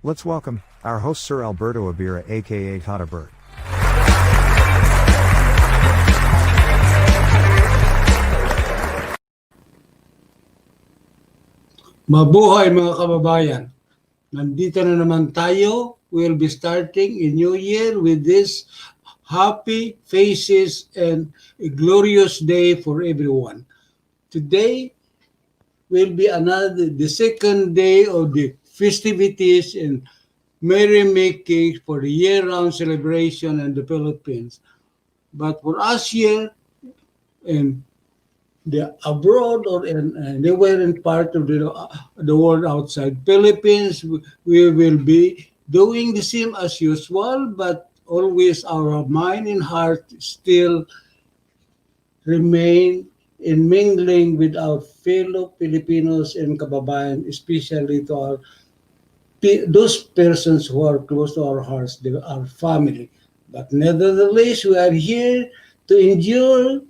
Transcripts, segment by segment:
Let's welcome our host Sir Alberto Abira aka TATA Bert. Mabuhay mga kababayan. Nandito na naman tayo. We'll be starting a new year with this happy faces and a glorious day for everyone. Today will be the second day of the festivities and merrymaking for the year-round celebration in the Philippines. But for us here in the abroad or they were in part of the world outside Philippines, we will be doing the same as usual, but always our mind and heart still remain in mingling with our fellow Filipinos and kababayan, especially to those persons who are close to our hearts, our family. But nevertheless, we are here to endure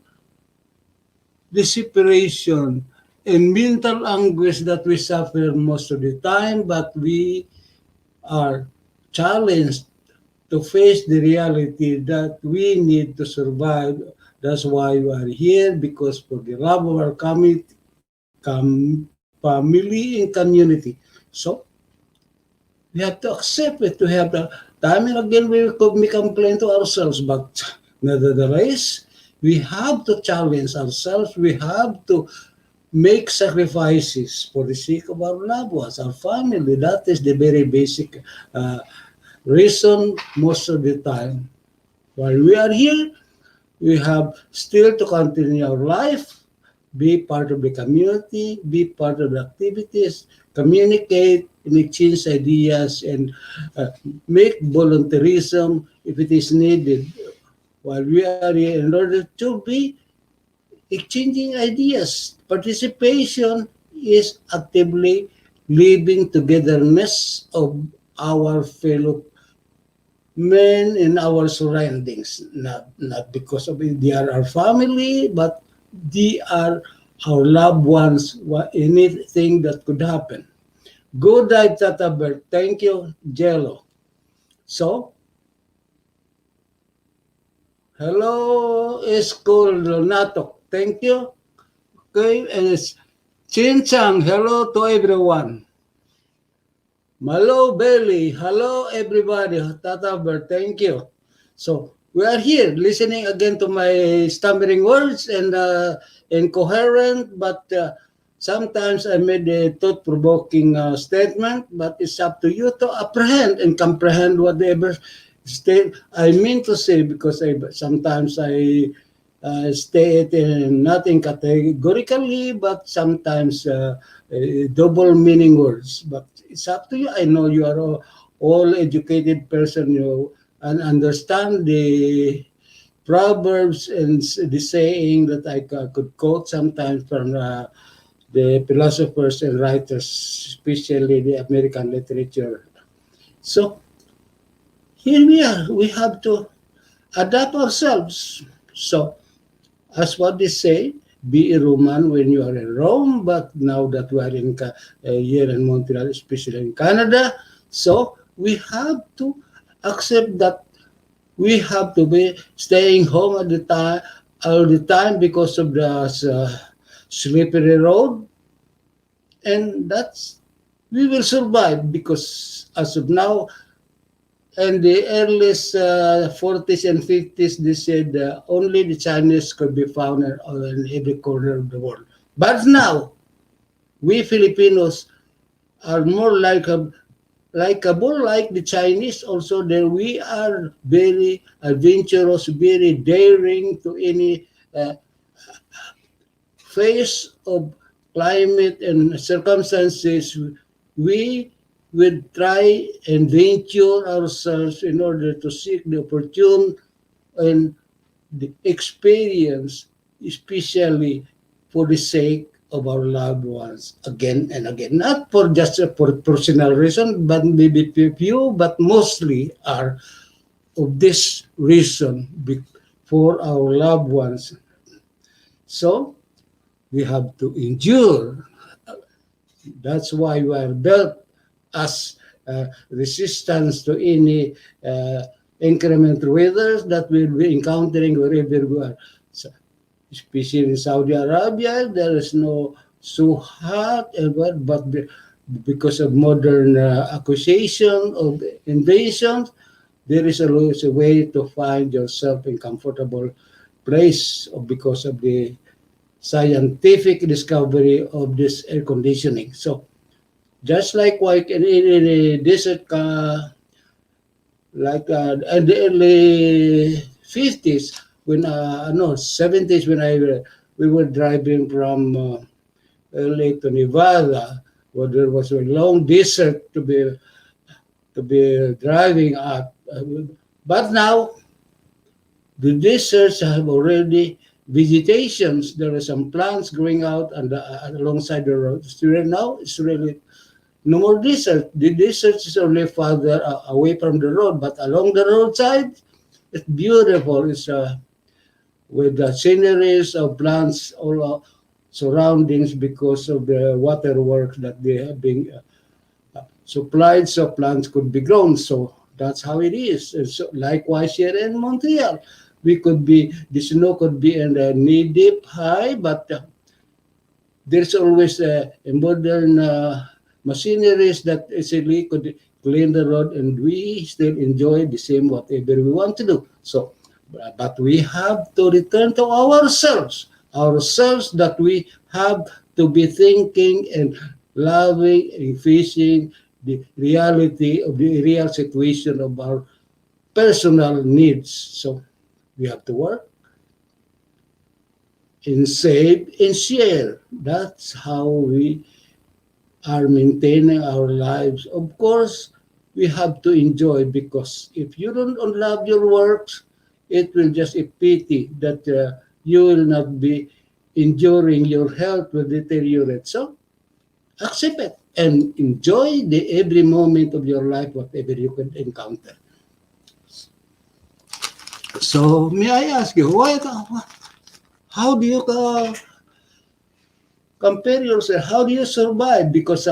the separation and mental anguish that we suffer most of the time, but we are challenged to face the reality that we need to survive. That's why we are here, because for the love of our family and community. So, we have to accept it. To have the time and again we complain to ourselves, but nevertheless, we have to challenge ourselves. We have to make sacrifices for the sake of our loved ones, our family. That is the very basic reason most of the time. While we are here, we have still to continue our life, be part of the community, be part of the activities, communicate and exchange ideas, and make volunteerism if it is needed. While we are here, in order to be exchanging ideas, participation is actively living togetherness of our fellow men in our surroundings, not because of it, they are our family, but they are our loved ones, anything that could happen. Good night, Tata Bert. Thank you, Jello. So, hello, School Donato. Thank you. Okay, and it's Chin Chang. Hello to everyone. Malo Belly. Hello, everybody. Tata Bert. Thank you. So, we are here listening again to my stammering words and incoherent, but sometimes I made a thought-provoking statement, but it's up to you to apprehend and comprehend whatever I mean to say, because sometimes I state nothing categorically, but sometimes double meaning words. But it's up to you. I know you are all educated person, and understand the proverbs and the saying that I could quote sometimes from the philosophers and writers, especially the American literature. So here we are. We have to adapt ourselves. So, as what they say, be a Roman when you are in Rome, but now that we are here in Montreal, especially in Canada, so we have to accept that we have to be staying home all the time because of the slippery road, and we will survive, because as of now, and the earliest 40s and 50s, they said only the Chinese could be found in every corner of the world. But now, we Filipinos are more likable like the Chinese. Also, there we are very adventurous, very daring to any phase of climate and circumstances. We would try and venture ourselves in order to seek the opportune and the experience, especially for the sake of our loved ones, again and again. Not for just for personal reason, but maybe few, but mostly are of this reason for our loved ones. So we have to endure. That's why we are built as resistance to any inclement weather that we'll be encountering wherever we are. So, especially in Saudi Arabia, there is no so hot, but because of modern accusation of invasions, there is always a way to find yourself in comfortable place because of the scientific discovery of this air conditioning. So just like in a desert, like in the early 50s, when no 70s, when we were driving from LA to Nevada, where there was a long desert to be driving at. But now the deserts have already vegetations. There are some plants growing out and alongside the road. So right now, it's really no more desert. The desert is only farther away from the road, but along the roadside, it's beautiful. It's with the sceneries of plants all surroundings because of the waterworks that they have been supplied, so plants could be grown. So that's how it is. And so likewise here in Montreal, the snow could be in the knee deep high, but there's always a modern machineries that easily could clean the road, and we still enjoy the same whatever we want to do. So, but we have to return to ourselves that we have to be thinking and loving and facing the reality of the real situation of our personal needs. So we have to work and save and share. That's how we are maintaining our lives. Of course, we have to enjoy because if you don't love your works, it will just a pity that you will not be enduring your health will deteriorate. So accept it and enjoy the every moment of your life, whatever you could encounter. So may I ask you, how do you compare yourself? How do you survive? Because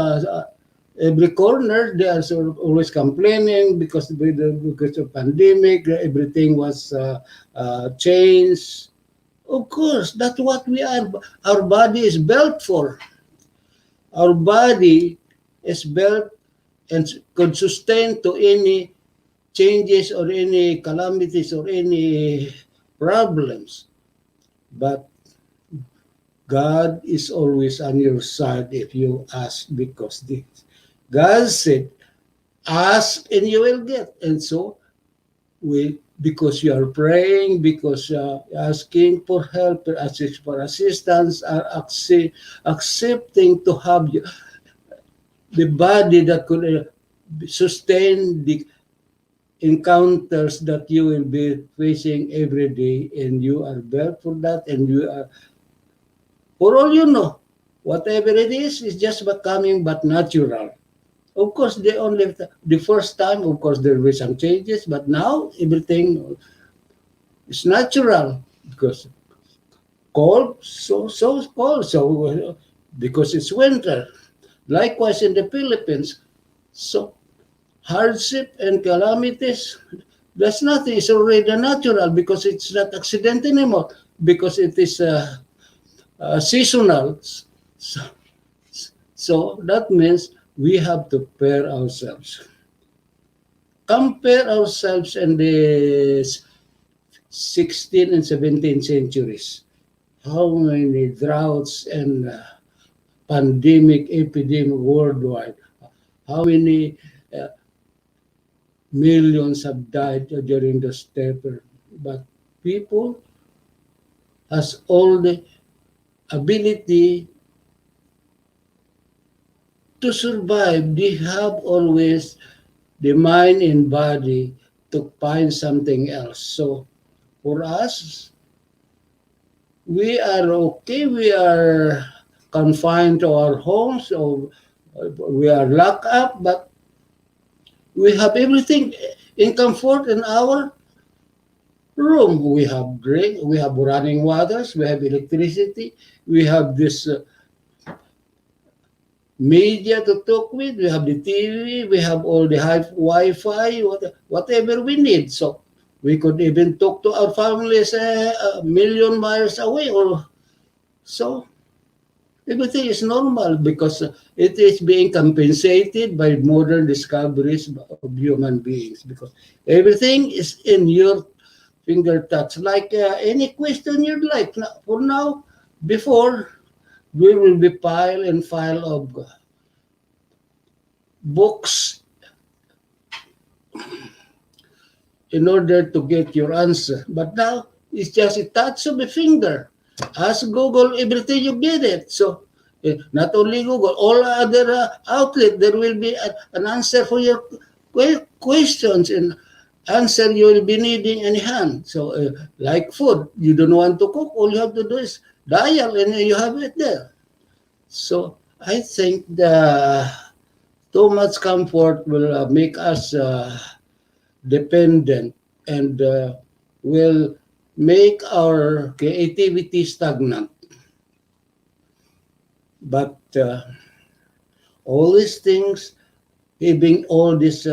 every corner they are always complaining because of pandemic, everything was changed. Of course, that's what we are. Our body is built for. Our body is built and could sustain to any changes or any calamities or any problems. But God is always on your side if you ask because God said, ask and you will get. And so because you are praying, because you are asking for help, asking for assistance, are accepting to have the body that could sustain the encounters that you will be facing every day, and you are built for that, and you are, for all you know, whatever it is just but coming but natural. Of course, the first time, of course, there were some changes, but now everything is natural because cold, so cold, so because it's winter. Likewise in the Philippines, so hardship and calamities, that's nothing. It's already natural because it's not accident anymore because it is seasonal. So, so that means we have to prepare ourselves. compare ourselves in the 16th and 17th centuries. How many droughts and pandemic, epidemic worldwide? How many millions have died during the stepper? But people has all the ability to survive. They have always the mind and body to find something else. So for us, we are okay. We are confined to our homes, or we are locked up, but we have everything in comfort in our room. We have drink, we have running waters, we have electricity, we have this media to talk with, we have the TV, we have all the high Wi-Fi, whatever we need. So we could even talk to our families a million miles away, or so. Everything is normal because it is being compensated by modern discoveries of human beings, because everything is in your finger touch. Like any question you'd like. For now, before, we will be pile and file of books in order to get your answer. But now, it's just a touch of a finger. Ask Google everything, you get it. So, not only Google, all other outlet, there will be an answer for your questions, and answer you will be needing in hand. So, like food, you don't want to cook, all you have to do is dial and you have it there. So, I think the too much comfort will make us dependent, and will make our creativity stagnant. But all these things, having all this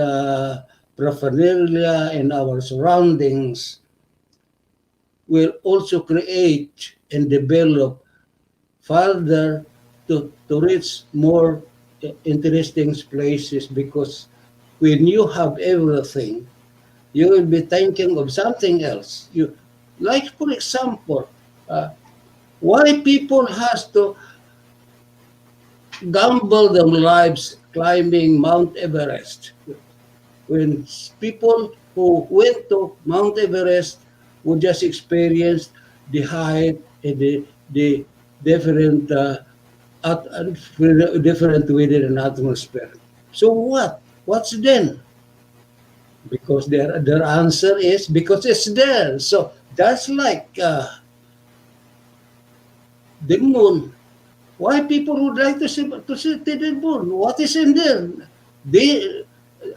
paraphernalia in our surroundings, will also create and develop further to reach more interesting places, because when you have everything, you will be thinking of something else. You, like for example, uh, why people has to gamble their lives climbing Mount Everest, when people who went to Mount Everest would just experience the height and the different different within an atmosphere. So what? What's then? Because their answer is because it's there. So that's like the moon. Why people would like to see the moon? What is in there? They,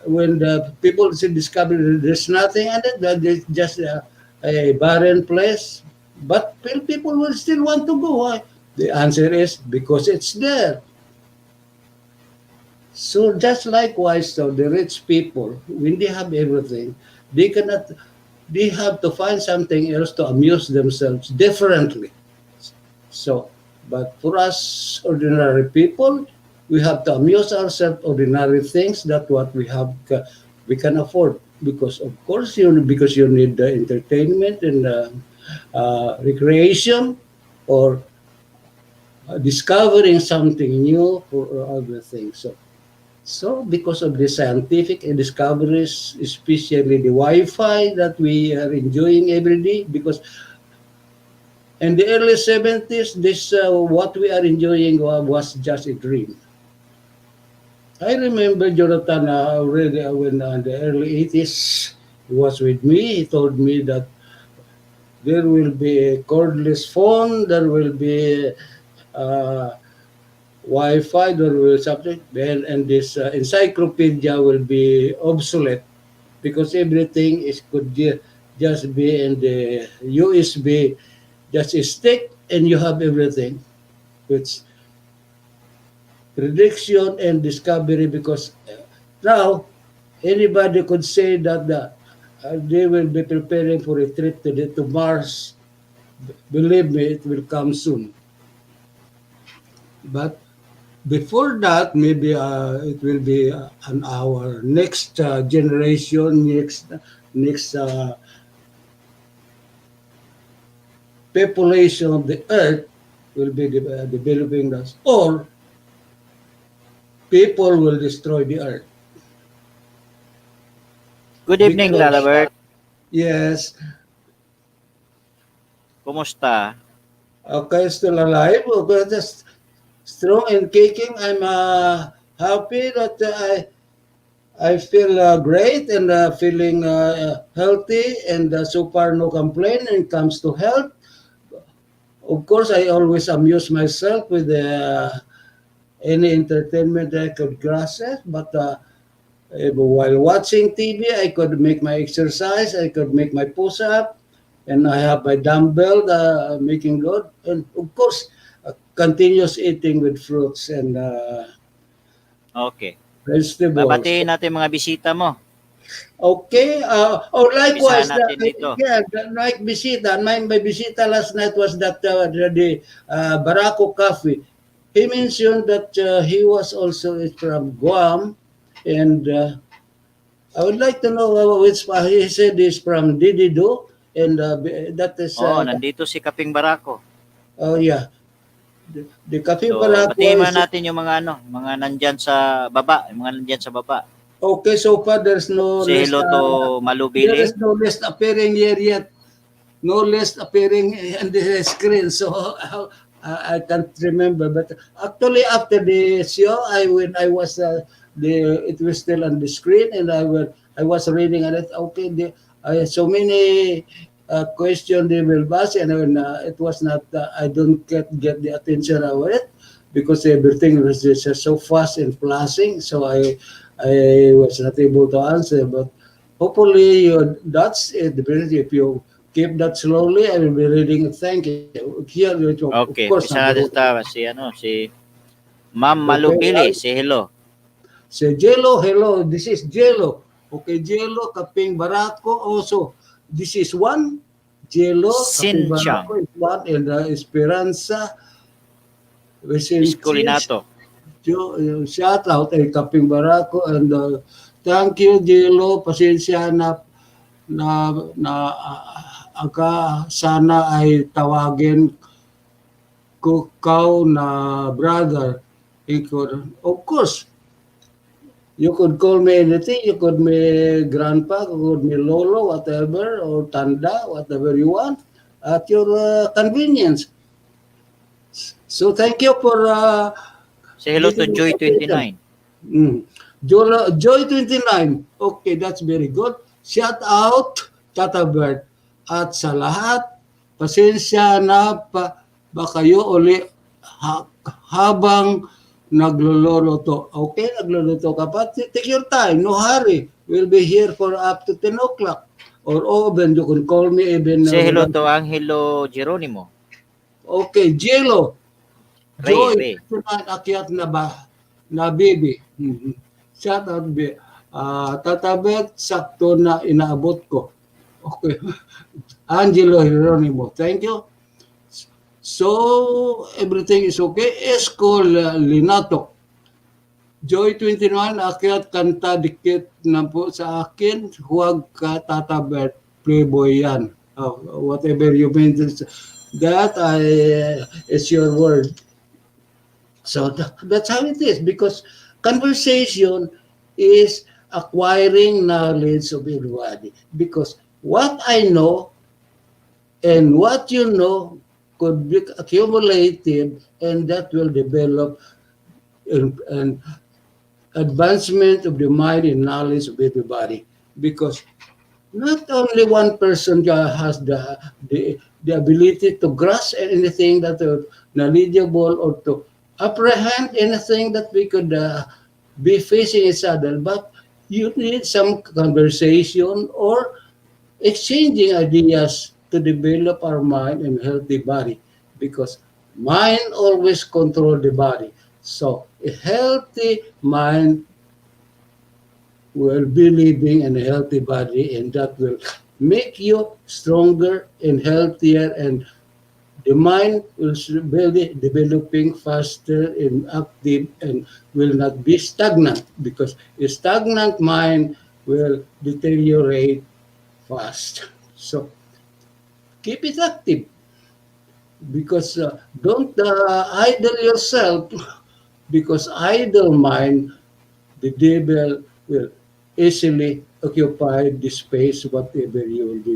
when the people discover there's nothing in it, that it's just a barren place, but people will still want to go. Why? The answer is because it's there. So just likewise, so the rich people, when they have everything, they cannot. They have to find something else to amuse themselves differently. So, but for us ordinary people, we have to amuse ourselves ordinary things. That what we have, we can afford, because of course because you need the entertainment and recreation, or discovering something new for other things. So because of the scientific discoveries, especially the Wi-Fi that we are enjoying every day, because in the early 70s, this what we are enjoying was just a dream. I remember Jonathan already when in the early 80s, he was with me. He told me that there will be a cordless phone, there will be uh, Wi-Fi, there will something, then and this encyclopedia will be obsolete, because everything is could just be in the USB, just a stick, and you have everything. Which prediction and discovery, because now anybody could say that they will be preparing for a trip to Mars. Believe me, it will come soon. But Before that, maybe it will be an our next generation, next population of the earth will be developing us, or people will destroy the earth Good evening, because Lalabert. yes, Kumusta? okay, still alive, but just strong and kicking. I'm happy that I feel great and feeling healthy, and so far no complaint when it comes to health. Of course, I always amuse myself with any entertainment that I could grasp it, but while watching TV, I could make my exercise, I could make my push up, and I have my dumbbell making load, and of course, continuous eating with fruits and Okay. vegetables. Babatiin natin mga bisita mo. Okay. Umpisahan Likewise, natin dito. like bisita. My bisita last night was that the Barako Coffee. He mentioned that he was also from Guam, and I would like to know which he said he's from Didido, and that is Oo, nandito si Kaping Barako. oh yeah, the Coffee So, Barako batiin muna is natin yung mga mga nandyan sa baba. Yung mga nandyan sa baba. okay. So far, there's no Say list. hello to There Malubili. is no list appearing here yet. No list appearing on the screen, so I can't remember. But actually, after the show, I was it was still on the screen, and I was reading on it. Okay, so many question they will ask, and it was not. I don't get the attention of it because everything was just so fast and flashing. So I was not able to answer, but hopefully that's it. If you keep that slowly, I will be reading it. Thank you. Here, of Okay, course, umpisa natin si Ma'am Malubili. Say hello. Say Jello, hello. This is Jello. Okay, Jello, Kaping Barako. Also, this is one. Jello, Kaping Sinchang. Barako is one. And Esperanza, Escolinato. shout out kay Kaping Barako. And thank you, Jello. Pasensya na sana ay tawagin ko kau na brother. Of course, you could call me anything. You could me grandpa, you could me lolo, whatever, or tanda, whatever you want, at your convenience. So thank you for Say hello to giving me Joy attention. 29. Joy 29. Okay, that's very good. Shout out, Tata Bert. At sa lahat, pasensya na ba kayo uli habang nagluluto. Okay, nagluluto ka pa. Take your time, no hurry. We'll be here for up to 10 o'clock. Or even you can call me even. Say hello to Angelo Geronimo. Okay, Jello. Joy, Ray. akyat na ba? Na baby. Shout out, Tatabet, sakto na inaabot ko. Okay. Angelo Geronimo, thank you. So, everything is okay. Linato. Joy 21, akyat kanta dikit na po sa akin. Huwag ka tatabet. Playboy yan. Whatever you mean. That is your word. So that's how it is, because conversation is acquiring knowledge of everybody. Because what I know and what you know could be accumulated, and that will develop an advancement of the mind and knowledge of everybody. Because not only one person has the ability to grasp anything that is knowledgeable, or to apprehend anything that we could be facing each other, but you need some conversation or exchanging ideas to develop our mind and healthy body, because mind always control the body. So a healthy mind will be living in a healthy body, and that will make you stronger and healthier and the mind will be developing faster and active and will not be stagnant, because a stagnant mind will deteriorate fast. So keep it active, because don't idle yourself, because idle mind, the devil will easily occupy the space whatever you will be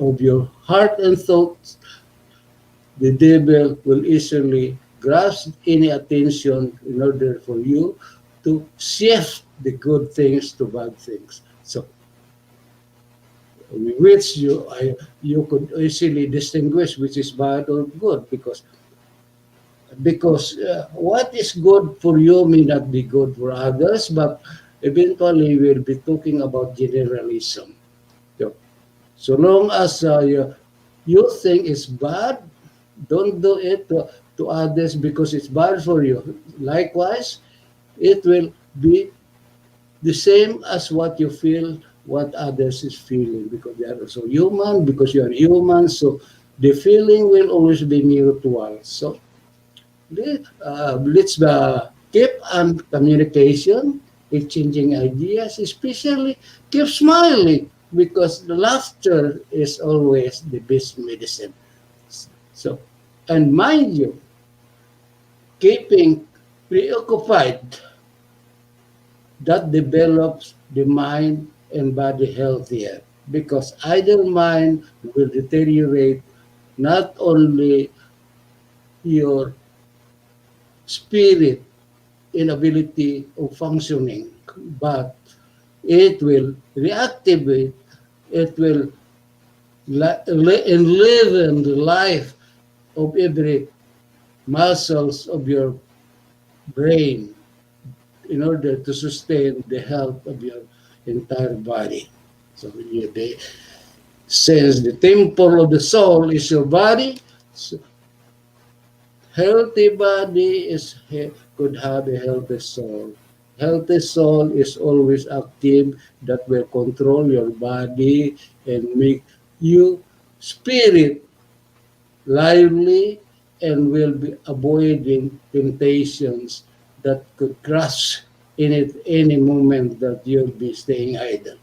of your heart and thoughts. The devil will easily grasp any attention in order for you to shift the good things to bad things. So, which you could easily distinguish which is bad or good, because what is good for you may not be good for others, but eventually we'll be talking about generalism. So, so long as you think it's bad, don't do it to others because it's bad for you. Likewise, it will be the same as what you feel, what others is feeling, because they are also human, because you are human. So the feeling will always be mutual. So let's keep on communication, exchanging ideas, especially keep smiling, because the laughter is always the best medicine. So, and mind you, keeping preoccupied, that develops the mind and body healthier, because idle mind will deteriorate not only your spirit inability of functioning, but it will reactivate, it will enliven the life of every muscles of your brain in order to sustain the health of your entire body. So since the temple of the soul is your body, so healthy body could have a healthy soul. Healthy soul is always active, that will control your body and make you spirit lively, and will be avoiding temptations that could crush in it any moment that you'll be staying idle.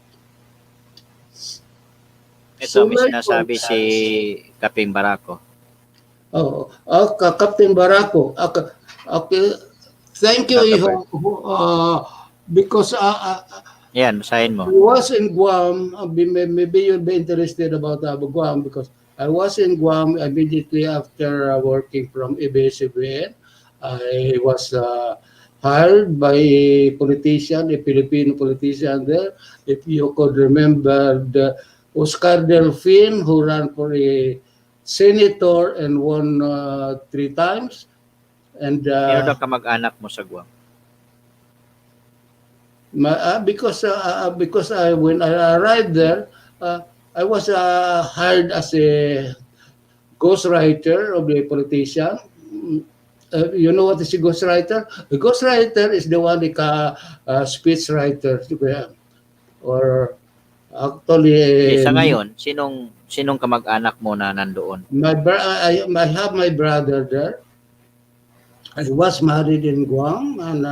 Ito, So may sinasabi si likewise, Kaping Barako. Captain Barako, okay, thank you, Tata Iho, Bert. because Yan, basahin mo. I was in Guam. Maybe you'll be interested about Guam, because I was in Guam immediately after working from ABS-CBN. I was hired by a politician, a Filipino politician there. If you could remember the Oscar Delfin, who ran for a senator and won 3 times. And Sino daw kamag-anak mo sa Guam? because when I arrived there, I was hired as a ghostwriter of the politician. You know what is a ghostwriter? A ghostwriter is the one like speech writer, or Okay, actually sa ngayon, sinong kamag-anak mo na nandoon? I have my brother there. I was married in Guam, and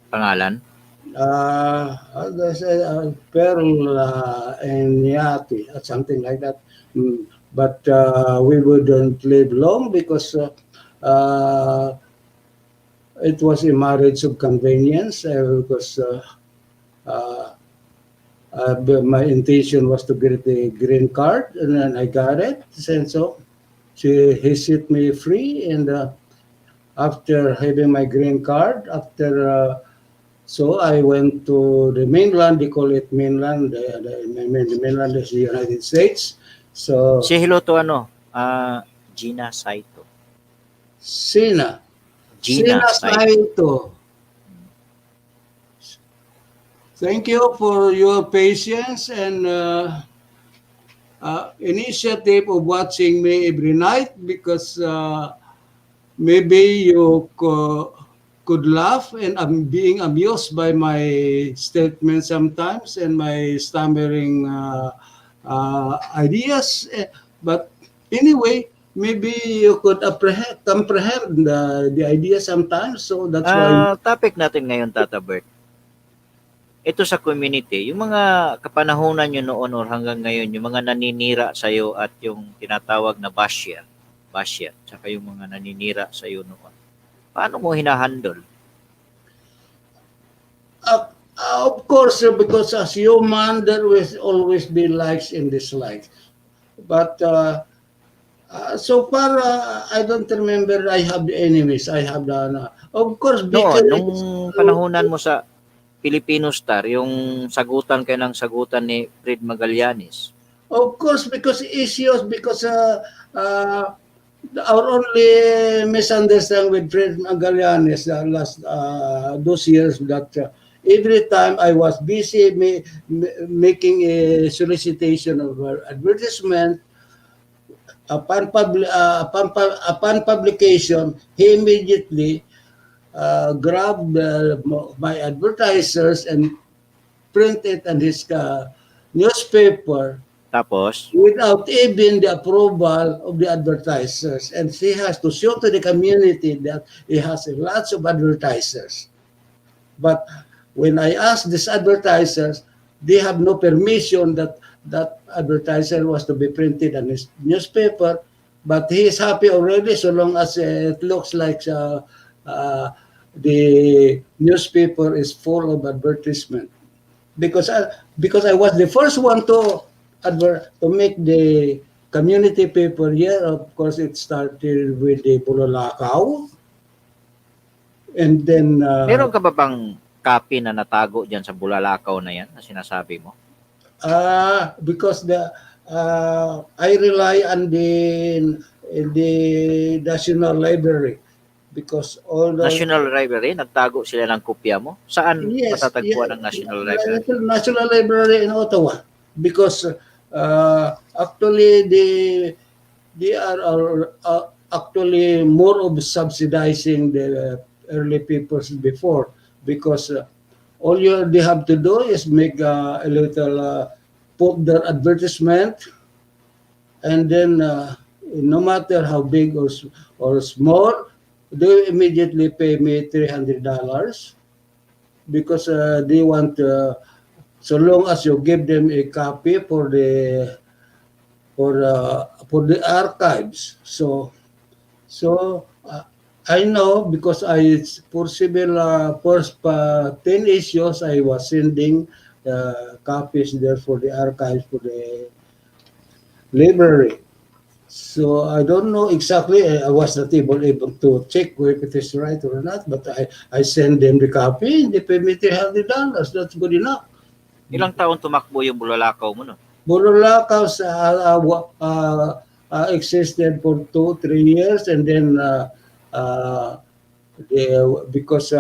Pangalan? there's a Pearl and Yati, something like that. But we wouldn't live long, because uh, it was a marriage of convenience, because uh, my intention was to get a green card, and then I got it. And so he set me free, and after having my green card, so I went to the mainland. They call it mainland. The mainland is the United States. So Si hello to ano? Gina Saito. Sina Gina Saito. Saito. Thank you for your patience and initiative of watching me every night, because maybe you could laugh, and I'm being amused by my statements sometimes and my stammering ideas. But anyway, maybe you could comprehend the idea sometimes. So that's why. Topic natin ngayon, Tata Bert. Ito sa community, yung mga kapanahunan nyo noon or hanggang ngayon, yung mga naninira sa'yo at yung tinatawag na basher, tsaka yung mga naninira sa'yo noon. Paano mo hinahandle? Of course, because as human, there will always be likes and dislikes. But so far, I don't remember I have enemies. I have of course, Noon, because nung panahunan mo sa Filipino Star, yung sagutan kayo ng sagutan ni Fred Magallanes. of course, because issues, because our only misunderstanding with Fred Magallanes last those years that every time I was busy making a solicitation of advertisement, upon publication, he immediately grabbed my advertisers and print it on his newspaper Tapos, without even the approval of the advertisers. And he has to show to the community that he has lots of advertisers. But when I asked these advertisers, they have no permission that that advertiser was to be printed on his newspaper. But he is happy already so long as it looks like the newspaper is full of advertisement. Because I was the first one to make the community paper here. Of course, it started with the Bulolakaw. And then meron ka ba bang copy na natago dyan sa bulalakaw na yan na sinasabi mo? because I rely on the National Library because all the National Library, nagtago sila ng kopya mo? Saan matatagpuan ng National Library? National Library in Ottawa because actually they are actually more of subsidizing the early papers before because all they have to do is make a little put their advertisement and then no matter how big or small, they immediately pay me $300 because they want so long as you give them a copy for the archives. So I know because for first 10 issues I was sending copies there for the archives for the library. So I don't know exactly. I was not able to check if it is right or not, but I send them the copy and they pay me $300. That's good enough. Ilang taon tumakbo yung bulalakaw mo no? Bulolakaw existed for 2-3 years and then because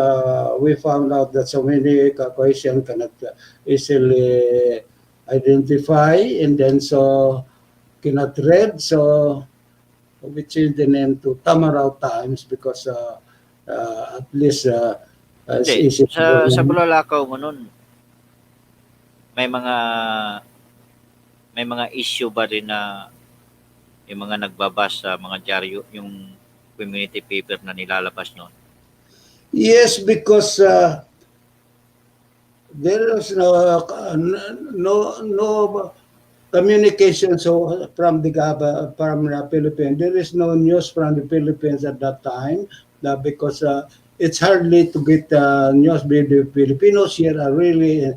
we found out that so many Caucasian cannot easily identify and then so cannot read, so we changed the name to Tamaraw Times because at least it's Hindi, easy sa bulalakaw mo nun, may mga issue ba rin na yung mga nagbabasa, mga dyaryo, yung community paper na nilalabas noon? Yes, because there is no communication from the Philippines. There is no news from the Philippines at that time because it's hardly to get news. The Filipinos here are really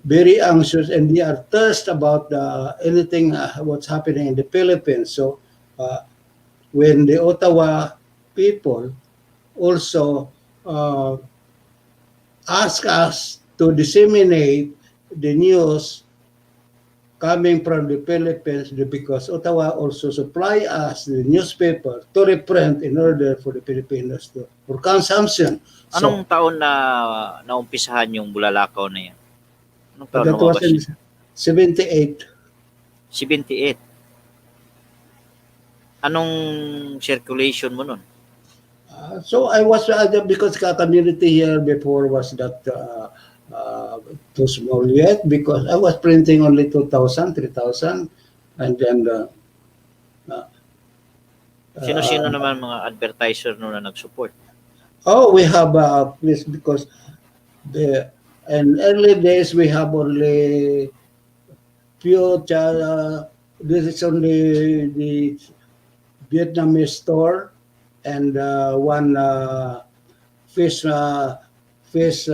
very anxious and they are thirsty about anything what's happening in the Philippines. So when the Ottawa people also ask us to disseminate the news coming from the Philippines because Ottawa also supply us the newspaper to reprint in order for the Filipinos for consumption. Anong taon na naumpisahan yung bulalakaw na yan? Anong taon That was lumabas? in 78. 78. Anong circulation mo nun? So I was because the community here before was not too small yet because I was printing only 2,000, 3,000 and then Sino-sino naman mga advertiser no na nag-support? Oh, we have please, because in early days we have only few this is only the Vietnamese store and one fish fish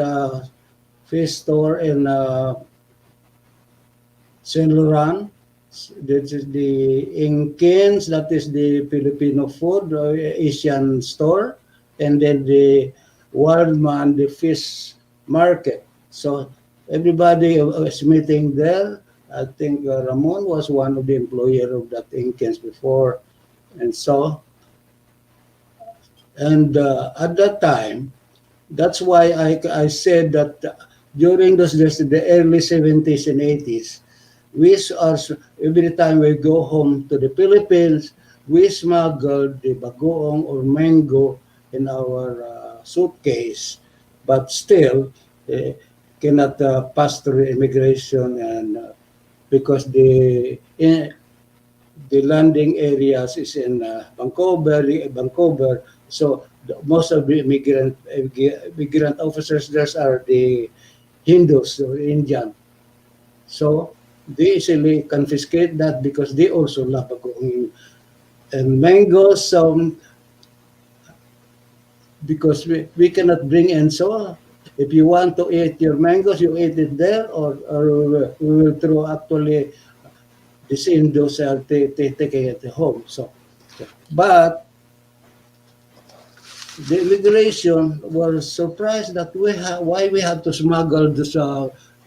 fish store in Saint Laurent. This is the Inkins, that is the Filipino food, Asian store, and then the Wildman, the fish market. So everybody is meeting there. I think Ramon was one of the employer of that Inkins before, and so and at that time, that's why I said that during those days, the early 70s and 80s, we are, every time we go home to the Philippines, we smuggled the bagoong or mango in our suitcase, but still cannot pass through immigration, and because the landing areas is in Vancouver. So most of the immigrant officers there are the Hindus or Indian. So they easily confiscate that because they also love bagoong and mangoes. Because we cannot bring in, so if you want to eat your mangoes, you eat it there, or we will throw actually the same those are taking it home. So, but the immigration was surprised that why we have to smuggle this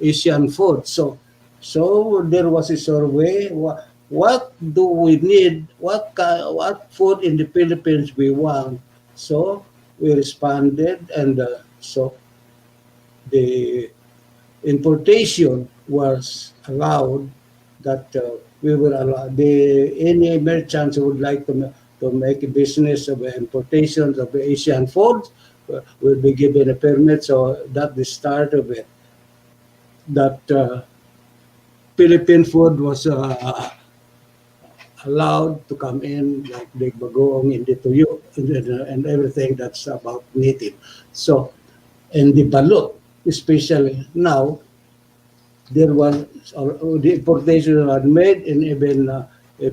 Asian food. So there was a survey. What do we need? What food in the Philippines we want? So we responded, and so the importation was allowed, that we will allow any merchants who would like to make a business of importations of Asian food will be given a permit. So that's the start of it. That Philippine food was allowed to come in, like the bagoong in the tuyo and everything that's about native. So, and the balut, especially now, there was the importation are made, and even a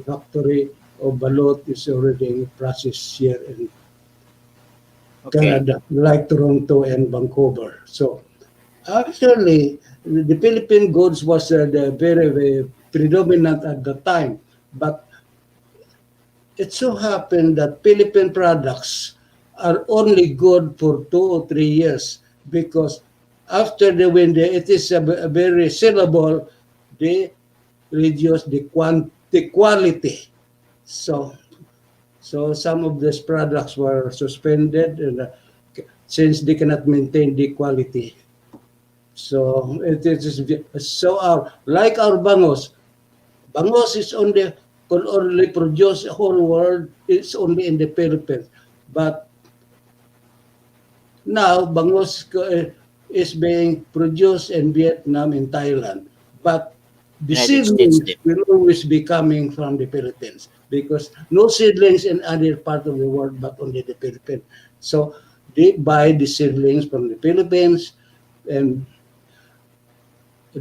factory of balut is already processed here in Canada, like Toronto and Vancouver. So actually, the Philippine goods was the very predominant at the time, but it so happened that Philippine products are only good for 2 or 3 years, because after the winter, it is a very sellable, they reduce the quality. So some of these products were suspended, and since they cannot maintain the quality. So it is so like our bangos. Bangos is only could only produce whole world. It's only in the Philippines, but now bangos is being produced in Vietnam and Thailand, but the United States seedlings will always be coming from the Philippines, because no seedlings in other part of the world but only the Philippines. So they buy the seedlings from the Philippines and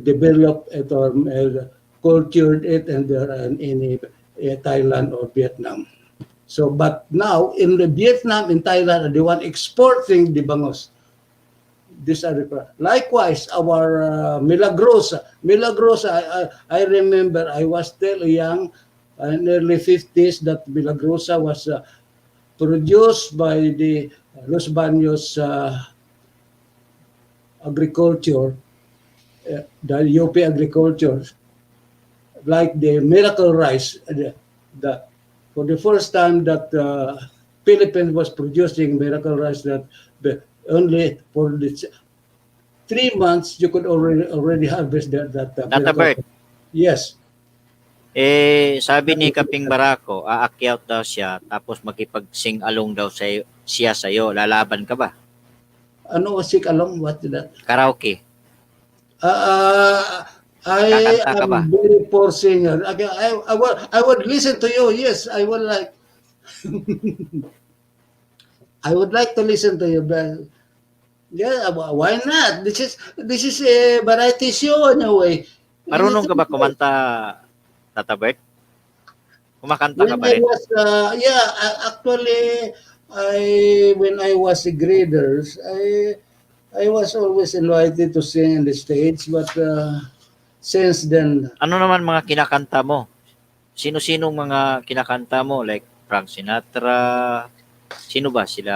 develop it or cultured it, and they're in Thailand or Vietnam. So, but now in the Vietnam and Thailand are the one exporting the bangos. These are the, likewise our Milagrosa. I remember I was still young, in early 50s, that Milagrosa was produced by the Los Baños agriculture, the UP agriculture, like the miracle rice. For the first time that Philippines was producing miracle rice, that only for the 3 months you could already harvest that Tata Bert, yes. sabi ni Kaping Barako, aakyat daw siya tapos makipag-sing along daw siya sa'yo. Lalaban ka ba? Ano was sick along, what did that? Karaoke. Uh, I Kakanta ka ba? am very poor singer. I would listen to you. Yes, I would like to listen to you, but yeah, why not? This is a variety show in a way. Marunong ka Anything. ba kumanta, Tata Bert? Kumakanta ka When ba I rin? was, yeah, actually, when I was a graders, I was always invited to sing on the stage, but since then, Ano naman mga kinakanta mo? Sino-sinong mga kinakanta mo? Like Frank Sinatra? Sino ba sila?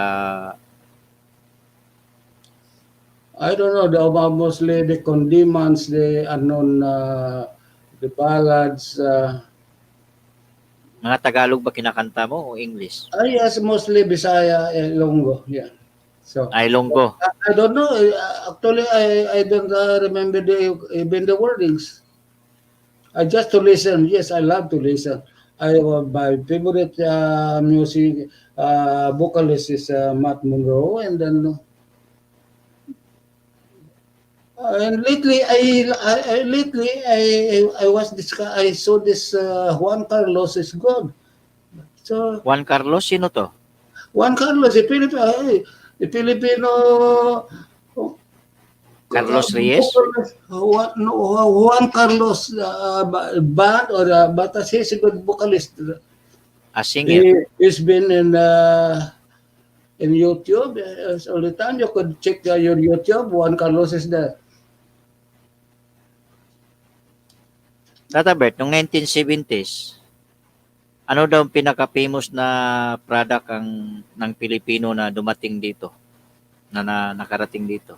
I don't know, mostly the condiments, the unknown, the ballads. Mga Tagalog ba kinakanta mo o English? Yes, mostly Bisaya, Ilonggo. Yeah. So Ay, Longgo. I don't know. Actually, I don't remember even the wordings. I just to listen. Yes, I love to listen. My favorite music vocalist is Matt Monroe, and then and lately I was I saw this Juan Carlos is good. So Juan Carlos, sino to? Juan Carlos, the Filipino Carlos Reyes? Juan Carlos band or but he's a good vocalist. A singer. He's been in YouTube all the time. You could check your YouTube. Juan Carlos is there. Tata Bert, noong 1970s, ano daw ang pinaka-famous na product ng Pilipino na dumating dito? Na nakarating dito?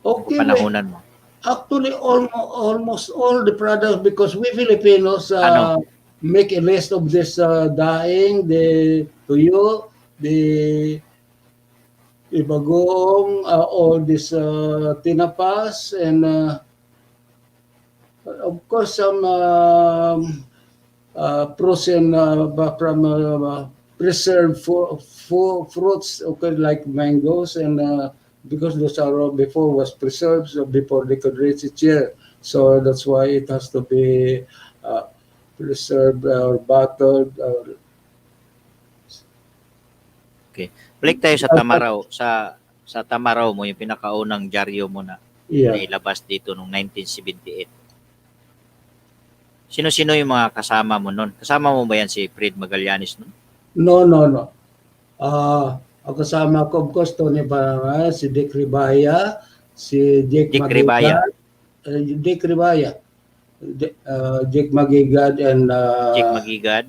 Okay, Panahonan mo. actually almost all the products because we Filipinos Ano? make a list of this dying, the tuyo, the ibagong, all this tinapas, and of course some frozen from preserved fruits, okay, like mangoes, and because those are before was preserved, so before they could reach it here, so that's why it has to be preserved or bottled. Okay. Balik tayo sa Tamaraw. Sa Tamaraw mo, yung pinakaunang dyaryo mo na Yeah. nailabas dito noong 1978. Sino-sino yung mga kasama mo nun? Kasama mo ba yan si Fred Magallanes nun? No. Ang kasama ko, of course, Tony Barangay, si Dick Ribaya, si Dick Ribaya. Magigad, Dick Ribaya, Dick Magigad, and Jake Magigad.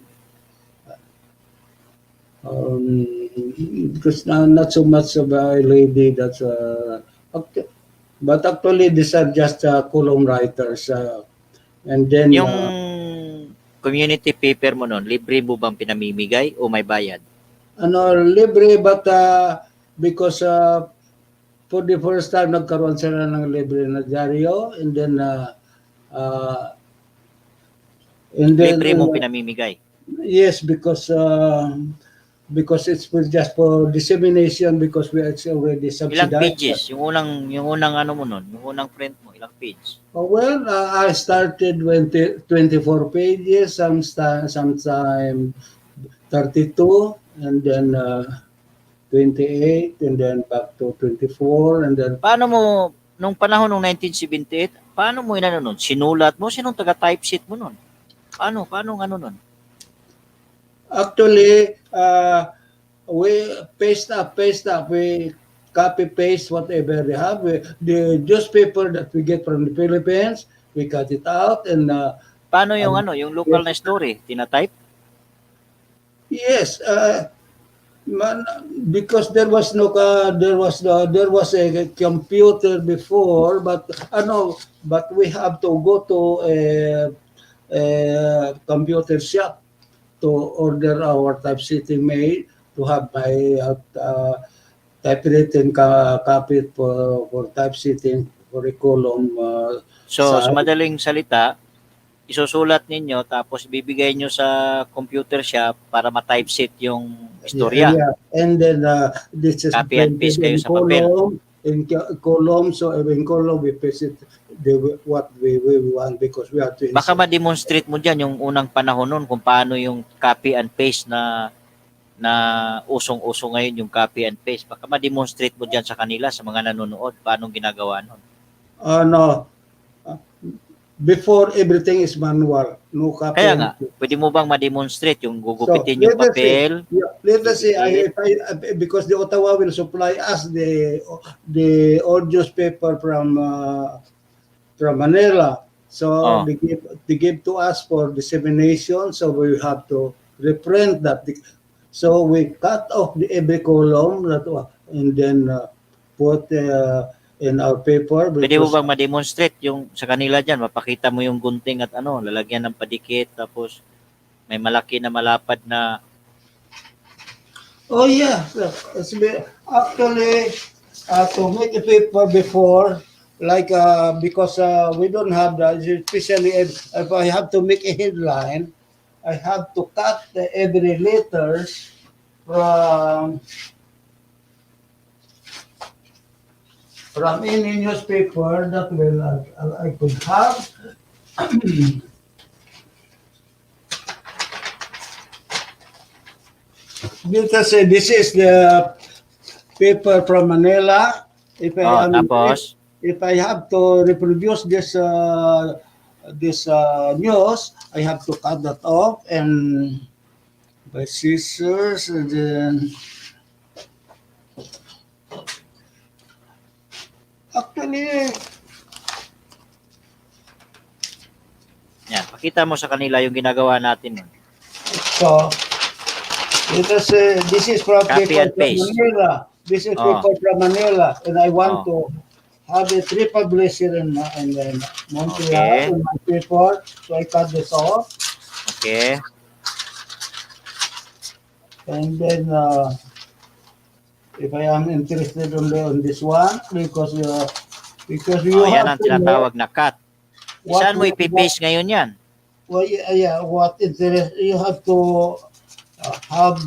because not so much of a lady that's but actually these are just column writers, and then Yung community paper mo nun, libre mo bang pinamimigay o may bayad? libre, but because for the first time nagkaroon sila ng libre na dyaryo, and then Libre mo pinamimigay. yes, because it's just for dissemination, because it's already subsidized. Ilang pages? Yung unang ano mo nun, yung unang print mo, ilang page? Well, I started 24 pages, sometime 32, and then 28, and then back to 24, and then Paano mo, nung panahon ng 1978, paano mo inano nun? Sinulat mo? Sinong taga-typeset mo nun? Paano ano nun? actually we paste up, we copy paste whatever they have. The newspaper that we get from the Philippines, we cut it out, and Paano yung yung local na story? Tina-type? yes, because there was a computer before, but we have to go to a computer shop to order our typesetting made, to have my typewritten copy for typesetting for a column. So, sa madaling salita, isusulat ninyo tapos bibigay nyo sa computer shop para ma-typeset yung istorya. Yeah. And then this is Copy and paste kayo in sa papel. column, in column. So in column we paste it what we want, because we have to Baka insert. ma-demonstrate mo dyan yung unang panahon nun kung paano yung copy and paste na usong-uso ngayon yung copy and paste. Baka ma-demonstrate mo dyan sa kanila, sa mga nanonood, paano ginagawa nun. No. Before, everything is manual. No copy. Kaya and nga, paste. pwede mo bang ma-demonstrate yung So, gugupitin yung papel? let us say, Dikit. because the Ottawa will supply us the old newspaper from Manila. So Oh. they give to us for dissemination. So we have to reprint that. So we cut off every column and then put in our paper. Pwede mo bang ma-demonstrate yung sa kanila dyan? Mapakita mo yung gunting at lalagyan ng padikit, tapos may malaki na malapad na. Oh yeah, actually, to make a paper before, like because we don't have that, especially if I have to make a headline, I have to cut every letters from any newspaper that will I could have. Because this is the paper from Manila. If Tapos, if I have to reproduce this news, I have to cut that off and by scissors, and then actually, yan, pakita mo sa kanila yung ginagawa natin. so let us say this is from Copy paper and paste. from Manila. This is paper from Manila, and I want to have it republished in Montreal Okay. in my paper. So I cut this off, Okay. and then if I am interested on this one, because you Yan have ang to know tinatawag na cut. what- Saan mo ipipaste ngayon yan? well, yeah, what interest you have to have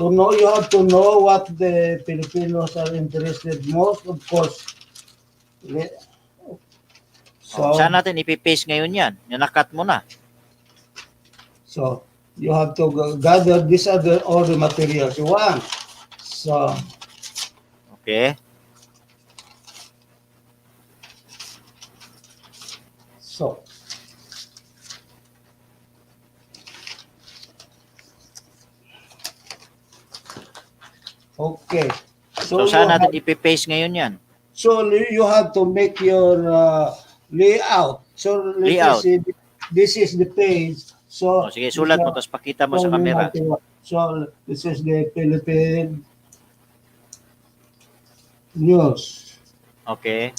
to know. You have to know what the Filipinos are interested most, of course. So, Saan natin ipipaste ngayon yan? Yung nakat mo na. so you have to gather these are all the materials you want. So, Okay. so okay. So saan natin ipipaste ngayon yan? So you have to make your layout. So let Layout. us see, this is the page. So Sige, sulat mo, tapos pakita mo sa camera. So this is the Philippine news. Okay.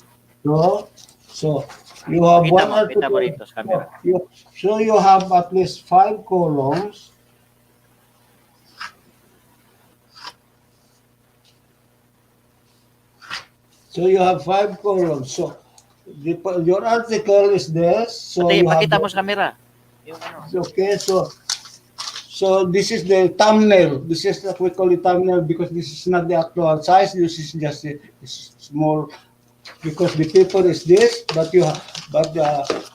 So you have Pakita one mo, article. pakita mo rito sa camera. So you have at least 5 columns. So you have 5 columns. So your article is this. So Ate, you pakita have, mo sa camera. Yung okay, so this is the thumbnail. This is what we call it thumbnail because this is not the actual size. This is just a small, because the paper is this, but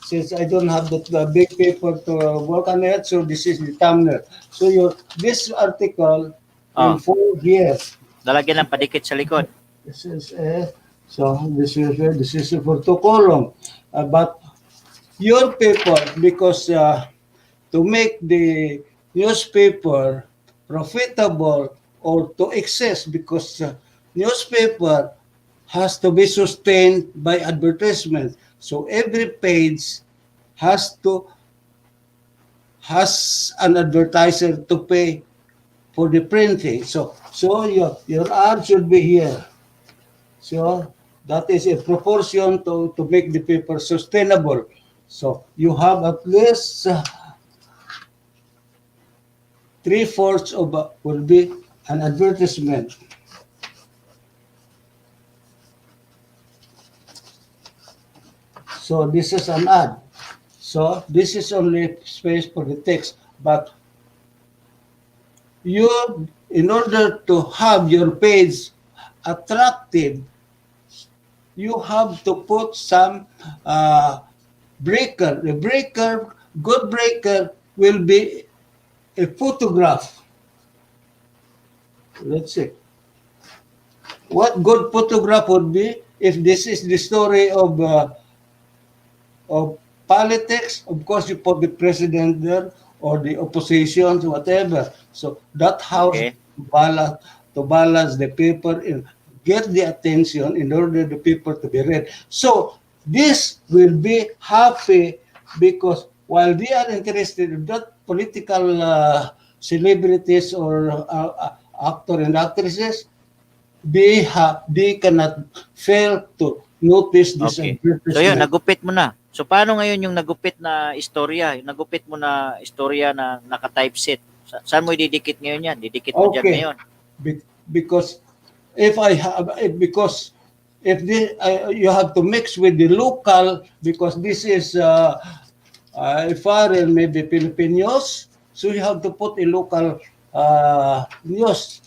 since I don't have the big paper to work on it, so this is the thumbnail. So this article will fall here. Lalagyan ng padikit sa likod. This is this is for 2 columns. But your paper, because to make the newspaper profitable or to exist, because newspaper has to be sustained by advertisement. So every page has an advertiser to pay for the printing. So your ad should be here. So that is a proportion to make the paper sustainable. So you have at least 3/4 of will be an advertisement. So this is an ad. So this is only space for the text. But in order to have your page attractive, you have to put some breaker. The breaker, good breaker, will be a photograph. Let's see. What good photograph would be if this is the story of politics? Of course, you put the president there or the opposition, whatever. So that house Okay. to balance the paper and get the attention in order the paper to be read. So this will be happy because while they are interested in that political celebrities or actor and actresses, they cannot fail to notice this Okay. So yun, advertisement. nagupit mo na. So paano ngayon yung nagupit na istorya? Yung nagupit mo na istorya na naka-typeset? Saan mo ididikit ngayon yan? Didikit mo dyan Okay, ngayon. because because if you have to mix with the local, because this is foreign, maybe Filipinos, so you have to put a local news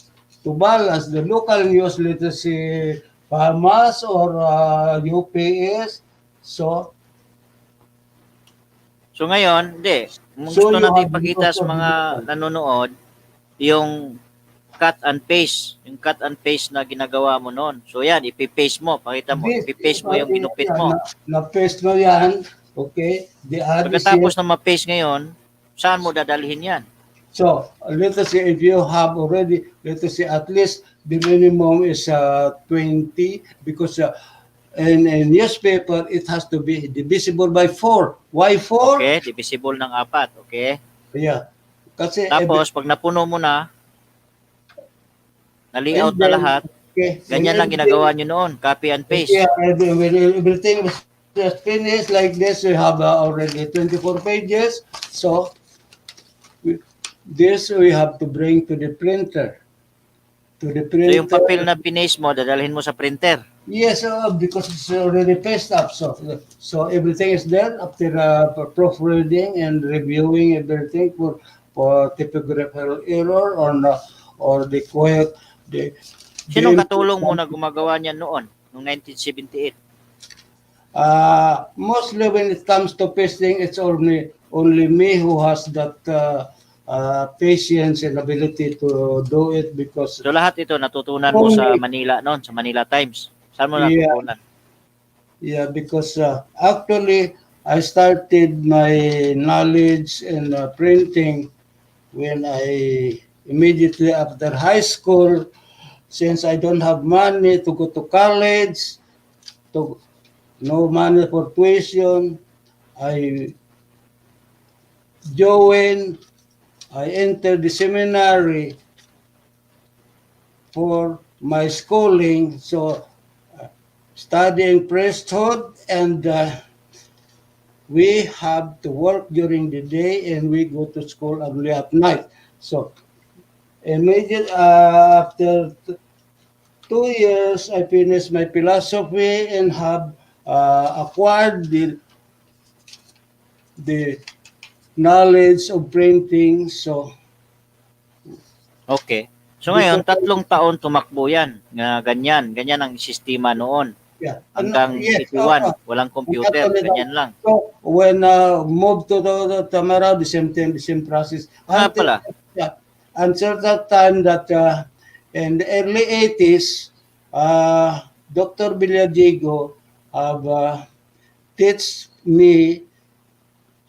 to balance the local news, let's say FAMAS or UPS. So So ngayon, hindi. Kung So gusto you natin have ipakita because sa of mga the- nanonood, yung cut and paste. Yung cut and paste na ginagawa mo noon. So yan, ipipaste mo. Pakita mo. this, Ipipaste mo yung ginupit mo. na-paste mo yan, okay? The ad is Pagkatapos here. na ma-paste ngayon, saan mo dadalhin yan? So let us say if you have already, let us say at least the minimum is 20 because in a newspaper it has to be divisible by 4. Why 4? Okay, divisible ng 4. Okay. Yeah. Kasi Tapos, pag napuno mo na, na-layout and na then, lahat, okay, ganyan lang ginagawa nyo noon. Copy and paste. Yeah, when everything is just finished like this, we have already 24 pages. So this we have to bring to the printer. To the So, printer. yung papel na pinaste mo, dadalhin mo sa printer. Yes, because it's already pasted up. So everything is done after proofreading and reviewing everything for typographical error or the correct the. Sinong katulong mo na gumagawa niyan noon, noong 1978? Mostly when it comes to pasting, it's only me who has that patience and ability to do it because So, lahat ito natutunan mo sa Manila noon, sa Manila Times. Saan mo Yeah. natutunan? because actually I started my knowledge in printing when I immediately after high school, since I don't have money to go to college, no money for tuition, I entered the seminary for my schooling. So studying priesthood, and we have to work during the day and we go to school only at night. So immediately after 2 years, I finished my philosophy and have acquired the knowledge of printing. So Okay. So, ngayon, 3 taon tumakbo yan. Ganyan ang sistema noon. yeah, Hanggang yes, 81, walang computer, ganyan lang. So when moved to the Tamaraw, the same thing, the same process. Pala. Yeah, until that time that in the early 80s, Dr. Villadiego have teach me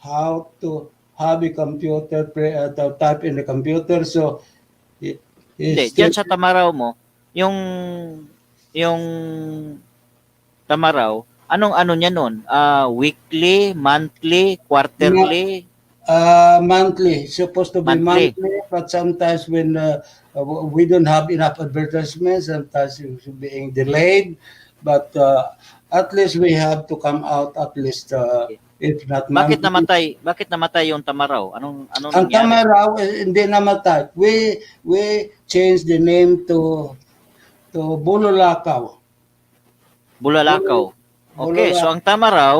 how to have a computer, to type in the computer. So Hindi, diyan sa Tamaraw mo, yung Tamaraw, anong ano niya noon? Weekly, monthly, quarterly? monthly, supposed to be Monthly. monthly, but sometimes when we don't have enough advertisements, sometimes it's being delayed, but at least we have to come out at least if not Bakit monthly. namatay yung Tamaraw? Anong Ang nangyari? Tamaraw hindi namatay. We changed the name to Bululakaw. Bulalakaw. Okay, Bulalakaw. so ang Tamaraw,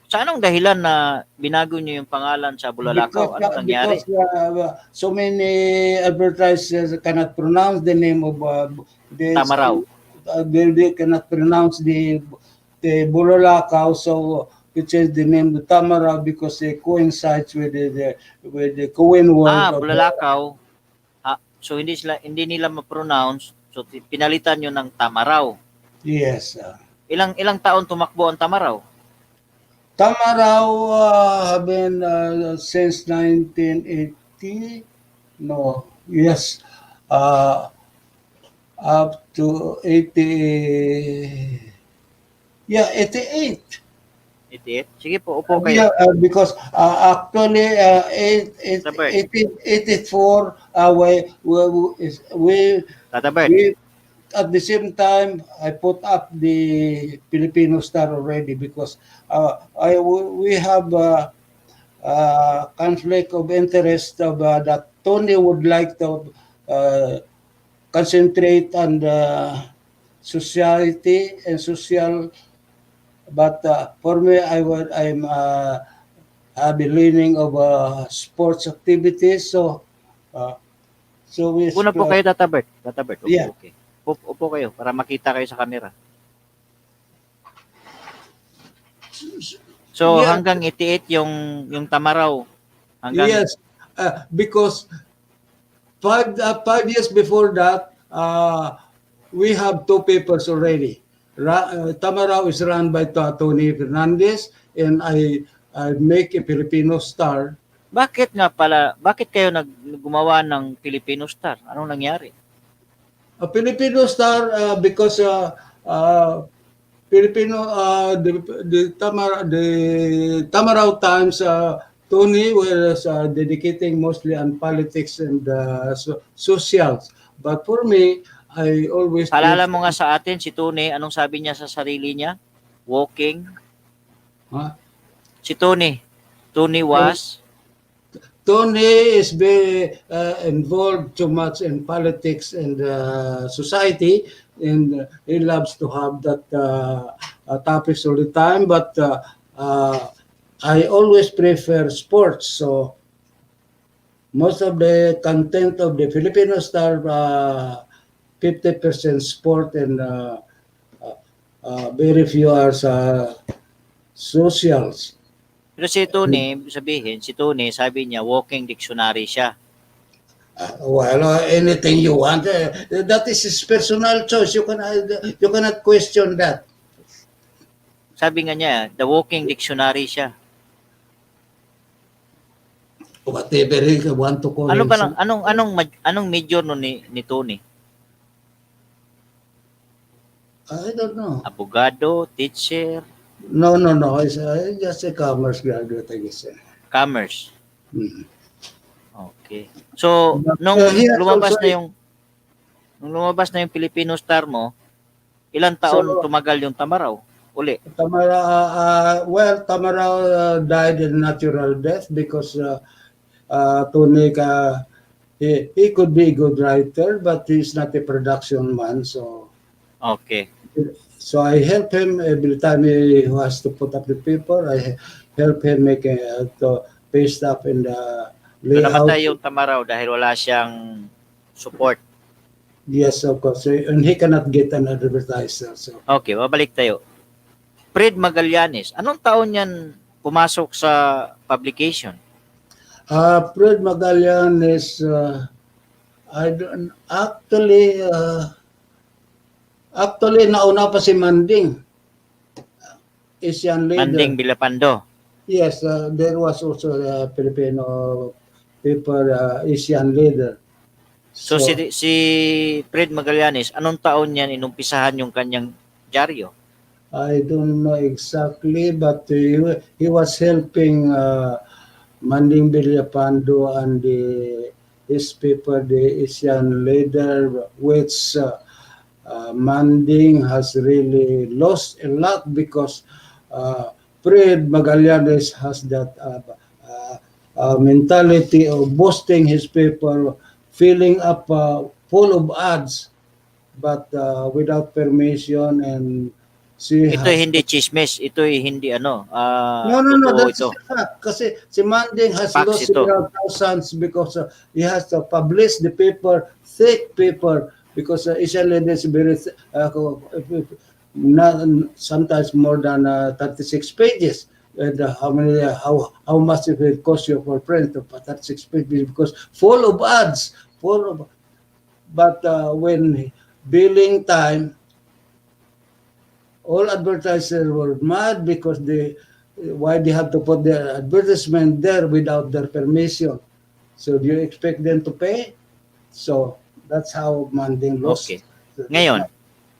sa anong dahilan na binago niyo yung pangalan sa Bulalakaw? Anong nangyari? Because so many advertisers cannot pronounce the name of the Tamaraw. They cannot pronounce the Bulalakaw, so which is the name the Tamaraw because it coincides with the Korean word of Bulalakaw. So hindi nila ma-pronounce. So pinalitan nyo ng Tamaraw. yes. Ilang taon tumakbo ang Tamaraw? Tamaraw have been since 1980. No, yes, up to 80. Yeah, 88. 88? Sige po, upo kayo. Yeah, because actually, Tata Bert. 84, we Tata Bert. we at the same time I put up the Filipino Star already because we have conflict of interest of that Tony would like to concentrate on the society and social, but for me I've been leaning of sports activities, so we Una po kayo, Tata Bert. Tata Bert, upo, Yeah. okay. Upo kayo para makita kayo sa camera. So Yeah. hanggang 88 yung Tamaraw. Hanggang Yes, because 5 years before that, we have two papers already. Tamaraw is run by Tony Fernandez, and I make a Filipino Star. bakit kayo gumawa ng Filipino Star? Anong nangyari? A Filipino Star because Filipino the Tamaraw Times Tony was dedicating mostly on politics and socials. But for me, I always Paalala mo nga sa atin si Tony, anong sabi niya sa sarili niya? Walking. Huh? Si Tony was Tony is very involved too much in politics and society, and he loves to have that topics all the time. But I always prefer sports, so most of the content of the Filipino Star, 50% sport and very few are socials. Pero si Tony, si Tony, sabi niya, walking dictionary siya. Well, anything you want, that is his personal choice. You cannot question that. Sabi nga niya, the walking dictionary siya. Whatever he want to call Ano ba himself. anong major no ni Tony? I don't know. Abogado, teacher, No. It's just a commerce graduate, I guess. commerce. Hmm. Okay. So, nung he has lumabas also- na yung Filipino Star mo, ilang taon So- tumagal yung Tamaraw? Uli. Tamaraw died in natural death because Tony he could be a good writer, but he's not a production man. So Okay. I help him every time he has to put up the paper. I help him make to paste up in the So, layout. namatay yung Tamaraw dahil wala siyang support. Yes, of course. And he cannot get an advertiser. So Okay, babalik tayo. Fred Magallanes, anong taon yan pumasok sa publication? Fred Magallanes, I don't, actually nauna pa si Manding. Asian leader. Manding Bilapando. Yes, there was also a Filipino paper, Asian leader. So, si Fred Magallanes, anong taon yan inumpisahan yung kanyang dyaryo? I don't know exactly, but he was helping Manding Villapando and his paper, the Asian leader, which Manding has really lost a lot because Fred Magallanes has that mentality of boasting his paper, filling up full of ads, but without permission, and Ito hindi chismis, ito hindi No, totoo that's ito. a fact. Kasi si Manding has Facts lost ito. several thousands because he has to publish the paper, thick paper, because Asian leaders very not sometimes more than 36 pages. And how much it will cost you for print of 36 pages because full of ads, full of. But when billing time, all advertisers were mad because why they have to put their advertisement there without their permission. So do you expect them to pay? So that's how Manding lost. Okay. Ngayon,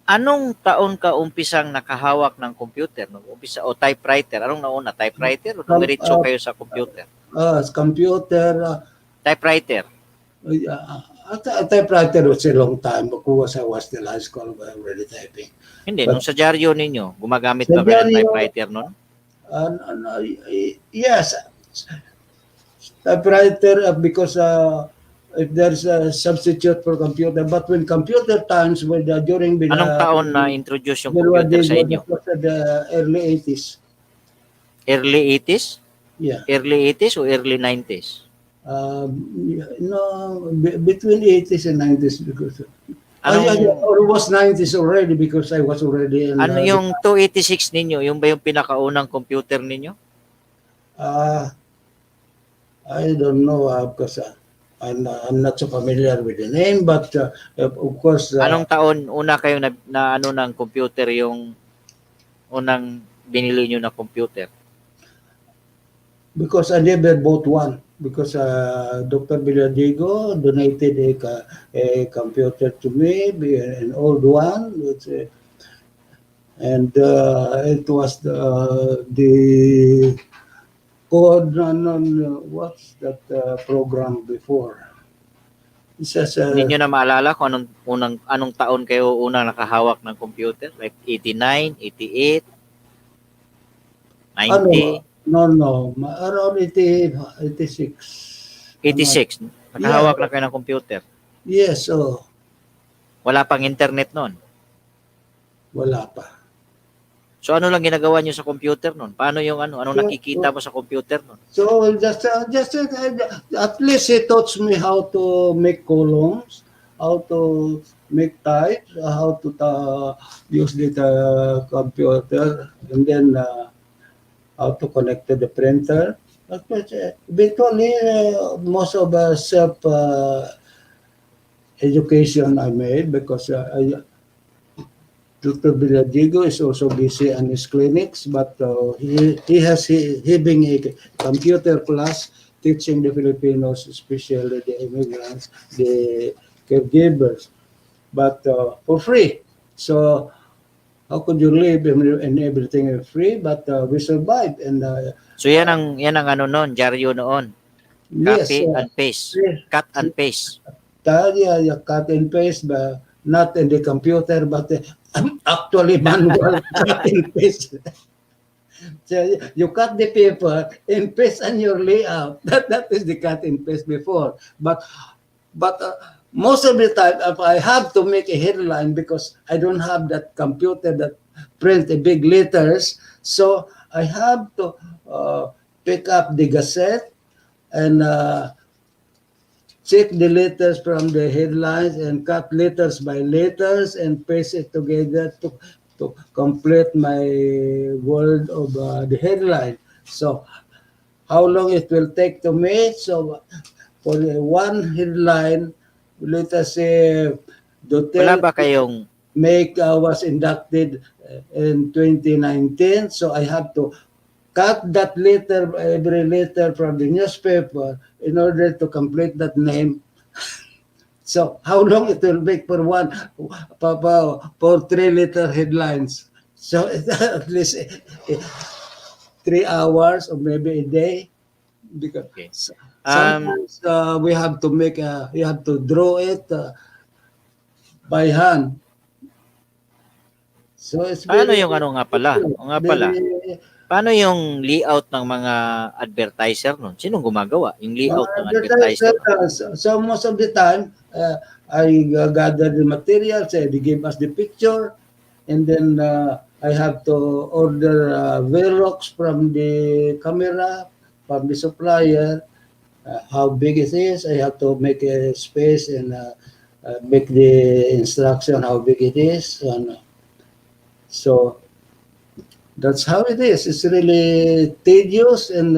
anong taon ka umpisang nakahawak ng computer? Nung umpisa o typewriter? Anong nauna? Typewriter o dumiretso kayo sa computer? Computer, Typewriter. typewriter was a long time because I was still high school when already typing. Hindi, But- nung sa dyaryo ninyo, gumagamit Sa ba kayo ng dyaryo- typewriter nun? Yes, typewriter because if there's a substitute for computer, but when computer times were during the Anong taon na introduce yung there were computer sa the- inyo? the early 80s. Early 80s? Yeah. Early 80s o early 90s? Between 80s and 90s because or it was 90s already because I was already in Ano yung 286 ninyo? Yung ba yung pinakaunang computer ninyo? I don't know because I'm not so familiar with the name, but of course Anong taon una kayo na ano ng computer yung unang binili nyo na computer? because I never bought one because Dr. Villadigo donated a computer to me, an old one, and it was the code on what's that program before. It says Hindi nyo na maalala kung anong taon kayo unang nakahawak ng computer? Like 89, 88, 90, no, around 86. 86. Nakahawak na kayo ng computer. Yes, oh, Wala pang internet noon. wala pa. So ano lang ginagawa nyo sa computer noon? Paano yung anong nakikita mo sa computer noon? So just at least he taught me how to make columns, how to make types, how to use the computer, and then how to connect to the printer. But eventually, most of the self education I made because Dr. Villadigo is also busy on his clinics, but he being a computer class teaching the Filipinos, especially the immigrants, the caregivers, but for free. So how could you live and everything is free? But we survived, and So yan ang ano noon, dyaryo noon. yes, Copy and paste. yes. Cut and paste. You cut and paste, but not in the computer, but actually manual cut and paste. So you cut the paper and paste on your layout. That is the cut and paste before. But most of the time, if I have to make a headline because I don't have that computer that print the big letters, so I have to pick up the Gazette and check the letters from the headlines and cut letters by letters and paste it together to complete my word of the headline. So how long it will take to make? So for one headline, let us say Wala ba kayong was inducted in 2019, so I have to cut that letter, every letter from the newspaper in order to complete that name. So how long it will take for for 3-letter headlines? So at least 3 hours or maybe a day, because Okay. sometimes we have to make you have to draw it by hand. So it's paano yung ano nga pala? O nga pala, very- paano yung layout ng mga advertiser noon? Sinong gumagawa? Yung layout ng advertiser? So most of the time, I gather the materials, they give us the picture, and then I have to order Velox from the camera, from the supplier, how big it is. I have to make a space and make the instruction how big it is. And, So that's how it is. It's really tedious and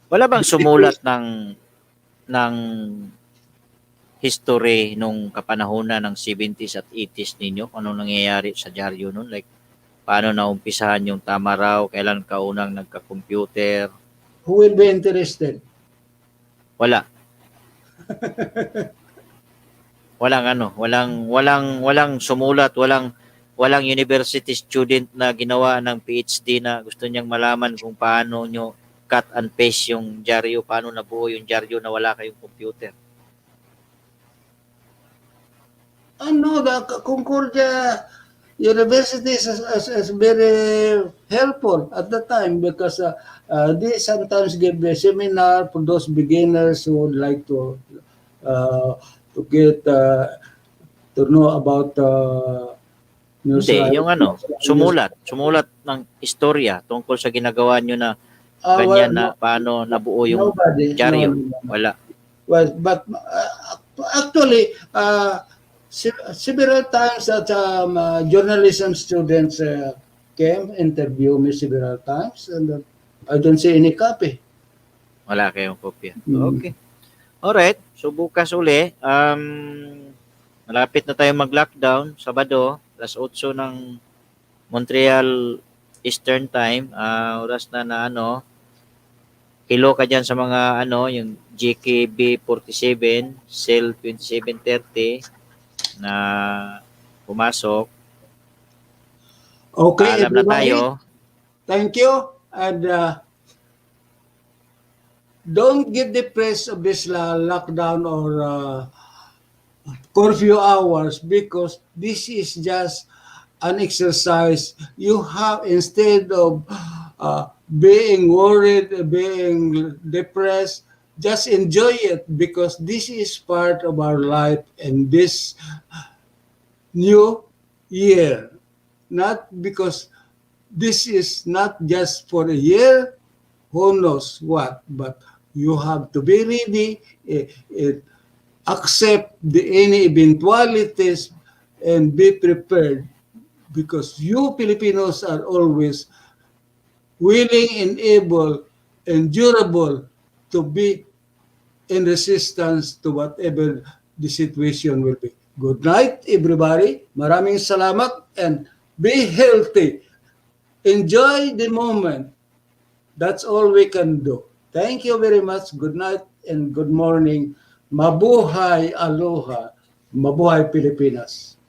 Wala bang sumulat ng history nung kapanahunan ng 70s at 80s ninyo? Anong nangyayari sa dyaryo nun? Like, paano naumpisahan yung tama raw? Kailan ka unang nagka-computer? who will be interested? Wala. Walang sumulat, walang university student na ginawa ng PhD na gusto niyang malaman kung paano nyo cut and paste yung dyaryo, paano nabuo yung dyaryo na wala kayong computer. No, the Concordia University is very helpful at the time because they sometimes give a seminar for those beginners who would like to get to know about news. Hindi, yung sumulat ng istorya tungkol sa ginagawa nyo na ganyan na paano nabuo yung dyaryo. Wala. Well, but actually, several times that journalism students came, interview me several times, and I don't see any copy. Wala kayong kopya. Okay. Alright. So bukas uli, malapit na tayo mag-lockdown, Sabado, alas 8 ng Montreal Eastern Time, oras na hilo ka dyan sa mga yung GKB 47, Cell 2730 na pumasok. Okay, Alam na tayo. Thank you. And don't get depressed of this lockdown or curfew hours because this is just an exercise. You have, instead of being worried, being depressed, just enjoy it because this is part of our life and this new year. Not because this is not just for a year, who knows what, but you have to be ready, accept any eventualities, and be prepared because you Filipinos are always willing and able and durable to be in resistance to whatever the situation will be. Good night, everybody. Maraming salamat and be healthy. Enjoy the moment. That's all we can do. Thank you very much. Good night and good morning. Mabuhay, aloha. Mabuhay, Pilipinas.